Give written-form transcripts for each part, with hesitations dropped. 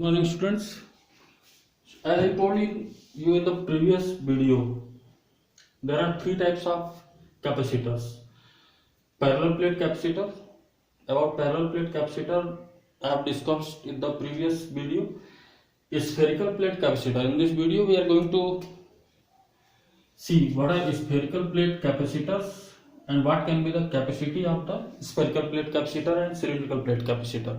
Morning students, as I told you in the previous video, there are three types of capacitors. Parallel plate capacitor. About parallel plate capacitor, I have discussed in the previous video. A spherical plate capacitor. In this video, we are going to see what are spherical plate capacitors and what can be the capacity of the spherical plate capacitor and cylindrical plate capacitor.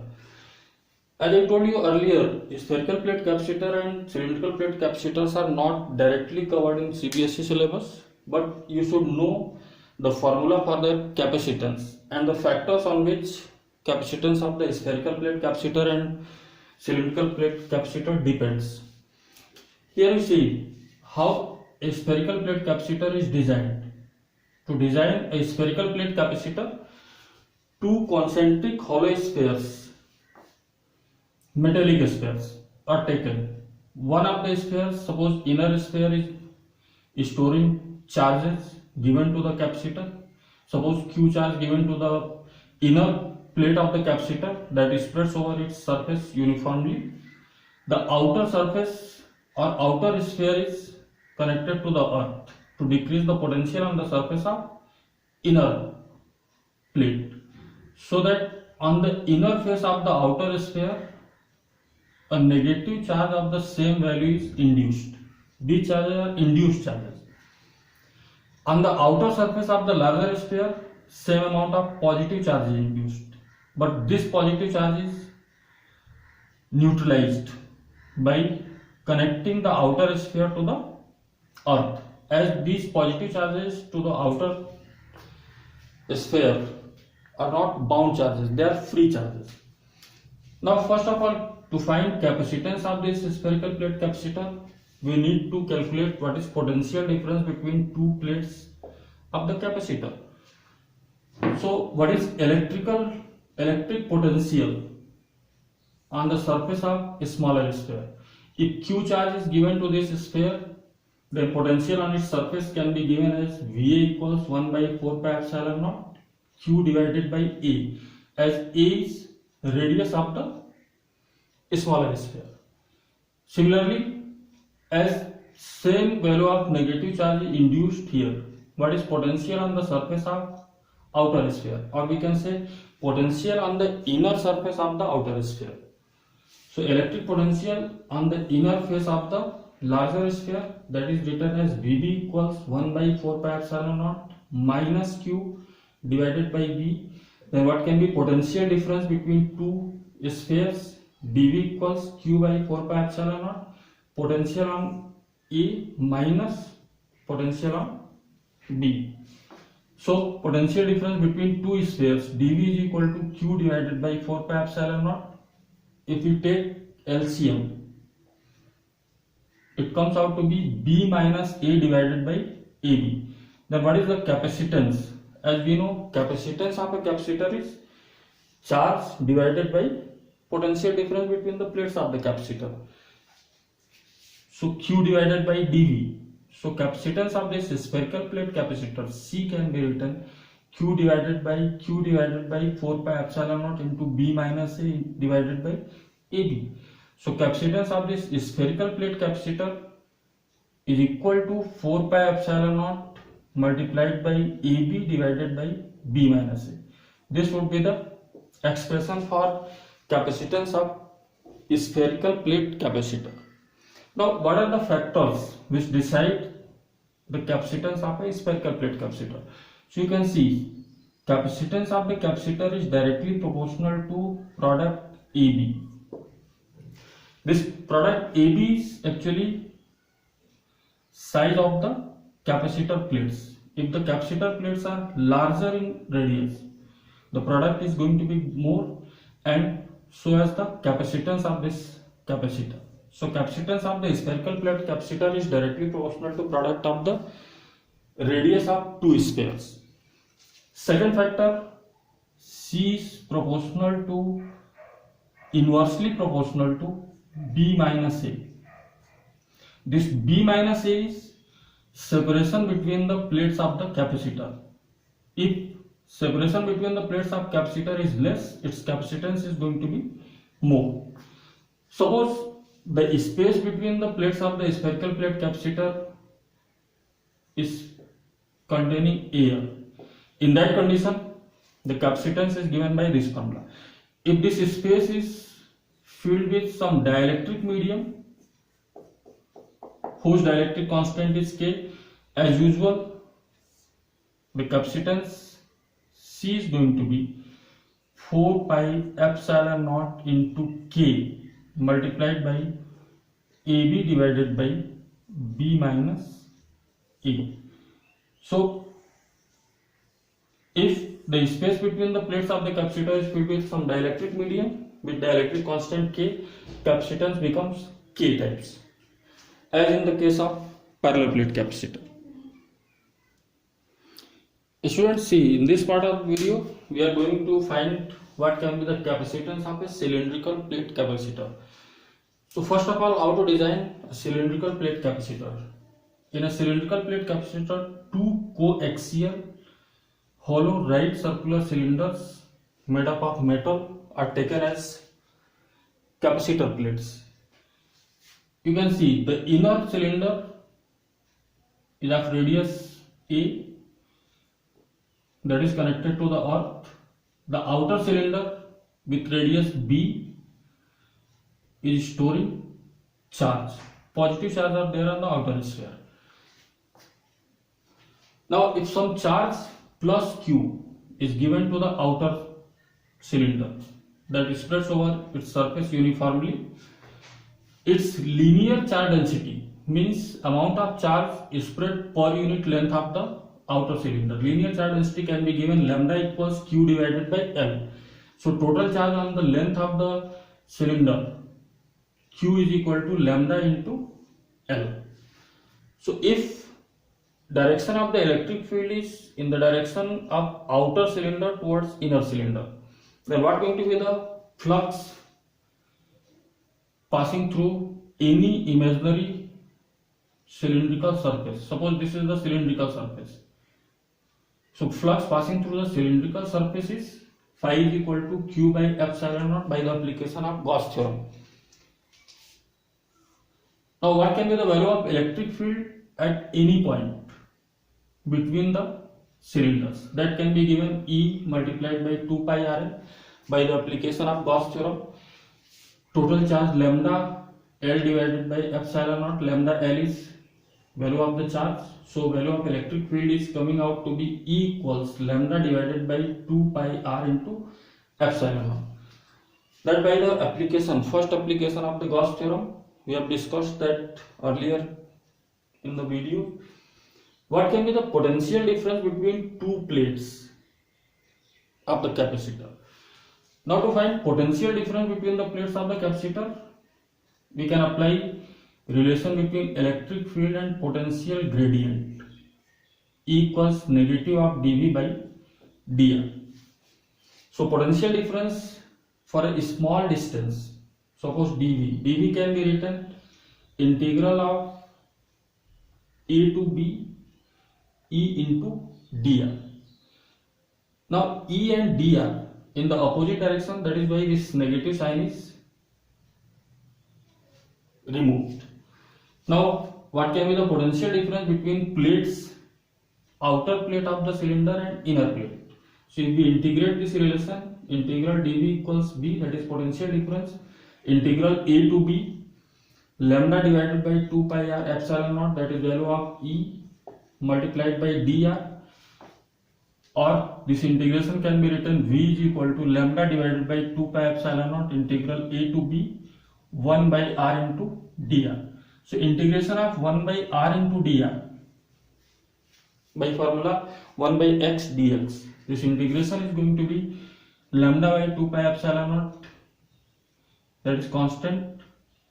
As I told you earlier, spherical plate capacitor and cylindrical plate capacitors are not directly covered in CBSE syllabus, but you should know the formula for their capacitance and the factors on which capacitance of the spherical plate capacitor and cylindrical plate capacitor depends. Here you see how a spherical plate capacitor is designed. To design a spherical plate capacitor, two concentric hollow spheres, metallic spheres are taken. One of the spheres, suppose inner sphere is storing charges given to the capacitor. Suppose Q charge given to the inner plate of the capacitor that spreads over its surface uniformly. The outer surface or outer sphere is connected to the earth to decrease the potential on the surface of inner plate, so that on the inner face of the outer sphere a negative charge of the same value is induced. These charges are induced charges. On the outer surface of the larger sphere, same amount of positive charge is induced. But this positive charge is neutralized by connecting the outer sphere to the earth, as these positive charges to the outer sphere are not bound charges, they are free charges. Now first of all, to find capacitance of this spherical plate capacitor, we need to calculate what is potential difference between two plates of the capacitor. So what is electric potential on the surface of a smaller sphere? If Q charge is given to this sphere, then potential on its surface can be given as Va equals 1 by 4 pi epsilon naught Q divided by A, as A is radius of the smaller sphere. Similarly, as same value of negative charge is induced here, what is potential on the surface of outer sphere, or we can say potential on the inner surface of the outer sphere. So electric potential on the inner face of the larger sphere, that is written as Vb equals 1 by 4 pi epsilon naught minus Q divided by B. Then what can be potential difference between two spheres? dV equals Q by 4 pi epsilon naught, potential on A minus potential on B. So potential difference between two spheres, dV is equal to Q divided by 4 pi epsilon naught. If we take LCM, it comes out to be B minus A divided by AB. Then what is the capacitance? As we know, capacitance of a capacitor is charge divided by potential difference between the plates of the capacitor. So Q divided by dV. So capacitance of this spherical plate capacitor C can be written Q divided by 4 pi epsilon naught into B minus A divided by AB. So capacitance of this spherical plate capacitor is equal to 4 pi epsilon naught multiplied by AB divided by B minus A. This would be the expression for capacitance of spherical plate capacitor. Now, what are the factors which decide the capacitance of a spherical plate capacitor? So you can see capacitance of the capacitor is directly proportional to product AB. This product AB is actually size of the capacitor plates. If the capacitor plates are larger in radius, the product is going to be more, and so as the capacitance of this capacitor. So capacitance of the spherical plate capacitor is directly proportional to product of the radius of two spheres. Second factor, C is proportional to, inversely proportional to B minus A. This B minus A is separation between the plates of the capacitor. If separation between the plates of capacitor is less, its capacitance is going to be more. Suppose the space between the plates of the spherical plate capacitor is containing air. In that condition, the capacitance is given by this formula. If this space is filled with some dielectric medium whose dielectric constant is K, as usual, the capacitance C is going to be 4 pi epsilon naught into K multiplied by AB divided by B minus A. So, if the space between the plates of the capacitor is filled with some dielectric medium with dielectric constant K, capacitance becomes K types, as in the case of parallel plate capacitor. Students, see, in this part of the video, we are going to find what can be the capacitance of a cylindrical plate capacitor. So first of all, how to design a cylindrical plate capacitor. In a cylindrical plate capacitor, two coaxial hollow right circular cylinders made up of metal are taken as capacitor plates. You can see the inner cylinder is of radius A, that is connected to the earth. The outer cylinder with radius B is storing charge. Positive charge are there on the outer sphere. Now, if some charge plus Q is given to the outer cylinder that spreads over its surface uniformly, its linear charge density means amount of charge is spread per unit length of the outer cylinder. Linear charge density can be given lambda equals Q divided by L. So total charge on the length of the cylinder, Q is equal to lambda into L. So if direction of the electric field is in the direction of outer cylinder towards inner cylinder, then what going to be the flux passing through any imaginary cylindrical surface? Suppose this is the cylindrical surface. So flux passing through the cylindrical surface is phi is equal to Q by epsilon naught by the application of Gauss theorem. Now what can be the value of electric field at any point between the cylinders? That can be given E multiplied by 2 pi Rn by the application of Gauss theorem. Total charge lambda L divided by epsilon naught. Lambda L is value of the charge, so value of electric field is coming out to be E equals lambda divided by 2 pi R into epsilon naught. That by the application, first application of the Gauss theorem, we have discussed that earlier in the video. What can be the potential difference between two plates of the capacitor? Now to find potential difference between the plates of the capacitor, we can apply relation between electric field and potential gradient. E equals negative of dV by dr. So potential difference for a small distance, suppose dV can be written integral of A to B E into dr. Now E and dr in the opposite direction, that is why this negative sign is removed. Now what can be the potential difference between plates, outer plate of the cylinder and inner plate? So if we integrate this relation, integral dV equals B, that is potential difference, integral A to B, lambda divided by 2 pi R epsilon naught, that is value of E multiplied by dr, or this integration can be written V is equal to lambda divided by 2 pi epsilon naught integral A to B 1 by R into dr. So integration of 1 by R into dr by formula 1 by x dx. This integration is going to be lambda by 2 pi epsilon naught, that is constant.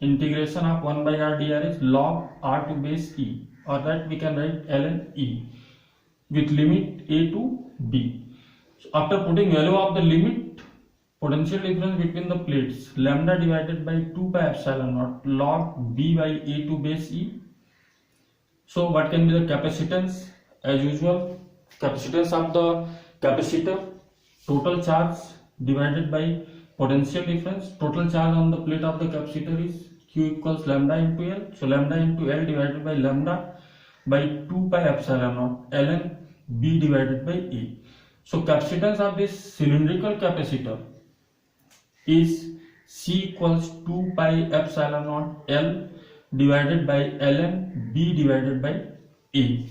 Integration of 1 by R dr is log R to base E, or that we can write ln E with limit A to B. So after putting value of the limit, potential difference between the plates lambda divided by 2 pi epsilon naught log B by A to base E. So what can be the capacitance? As usual, capacitance of the capacitor, total charge divided by potential difference. Total charge on the plate of the capacitor is Q equals lambda into L. So lambda into L divided by lambda by 2 pi epsilon naught ln B divided by A. So capacitance of this cylindrical capacitor is C equals 2 pi epsilon naught L divided by ln B divided by A.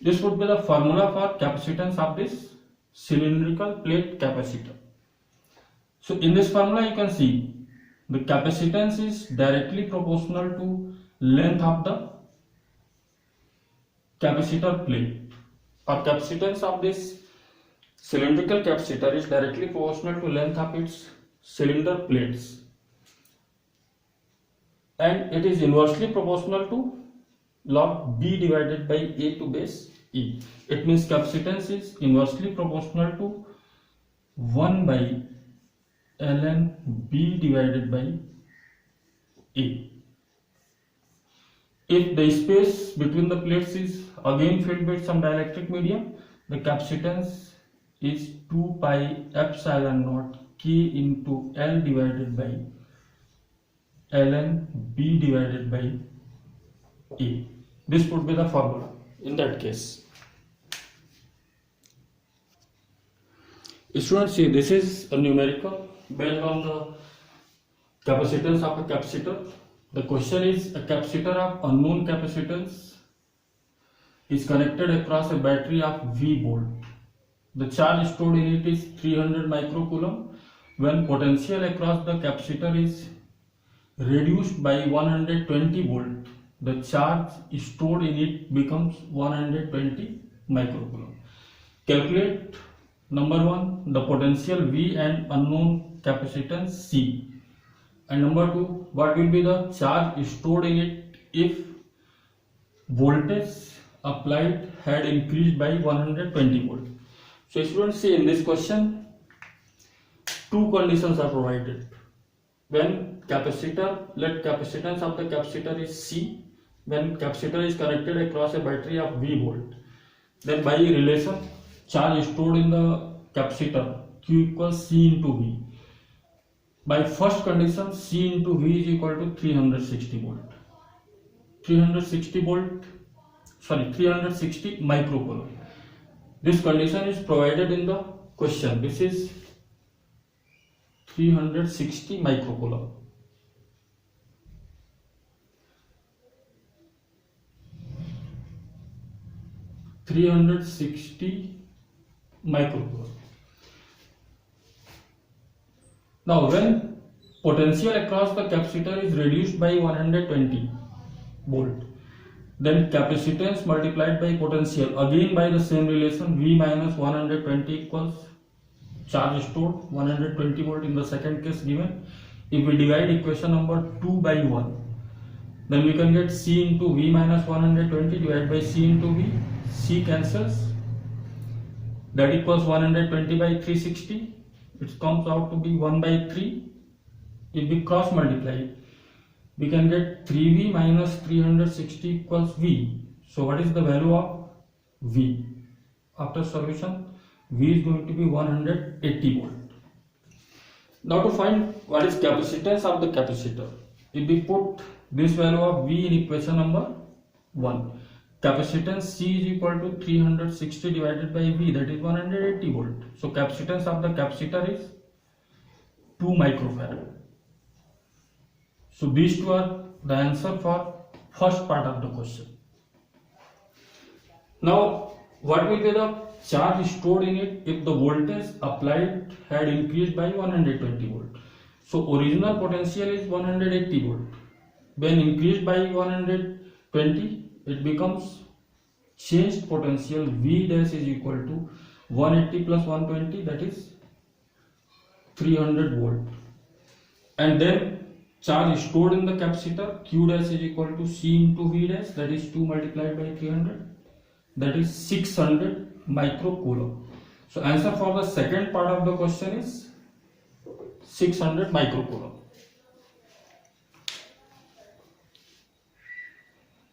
This would be the formula for capacitance of this cylindrical plate capacitor. So in this formula you can see the capacitance is directly proportional to length of the capacitor plate, or capacitance of this cylindrical capacitor is directly proportional to length of its cylinder plates, and it is inversely proportional to log B divided by A to base E. It means capacitance is inversely proportional to 1 by ln B divided by A. If the space between the plates is again filled with some dielectric medium, the capacitance is 2 pi epsilon naught K into L divided by ln B divided by A. This would be the formula in that case. Students, see, this is a numerical based on the capacitance of a capacitor. The question is, a capacitor of unknown capacitance is connected across a battery of V volt. The charge stored in it is 300 microcoulomb. When potential across the capacitor is reduced by 120 volt, the charge stored in it becomes 120 microcoulomb. Calculate number 1, the potential V and unknown capacitance C. And number 2, what will be the charge stored in it if voltage applied had increased by 120 volt. So students, see, in this question, two conditions are provided. When capacitor, let capacitance of the capacitor is C, when capacitor is connected across a battery of V volt, then by relation, charge stored in the capacitor Q equals C into V. By first condition, C into V is equal to 360 volt. 360 microcoulomb. This condition is provided in the question. This is 360 microcoulomb. Now, when potential across the capacitor is reduced by 120 volt, then capacitance multiplied by potential, again by the same relation, V minus 120 equals charge stored 120 volt in the second case given. If we divide equation number 2 by 1, then we can get C into V minus 120 divided by C into V. C cancels, that equals 120 by 360. It comes out to be 1 by 3. If we cross multiply, we can get 3V minus 360 equals V. So what is the value of V? After solution, V is going to be 180 volt. Now to find what is capacitance of the capacitor, if we put this value of V in equation number 1, capacitance C is equal to 360 divided by V, that is 180 volt. So capacitance of the capacitor is 2 microfarad. So these two are the answer for first part of the question. Now, what will be the charge stored in it if the voltage applied had increased by 120 volt? So original potential is 180 volt. When increased by 120, it becomes changed potential. V dash is equal to 180 plus 120, that is 300 volt. And then charge stored in the capacitor, Q dash is equal to C into V dash, that is 2 multiplied by 300, that is 600 microcoulomb. So answer for the second part of the question is 600 microcoulomb.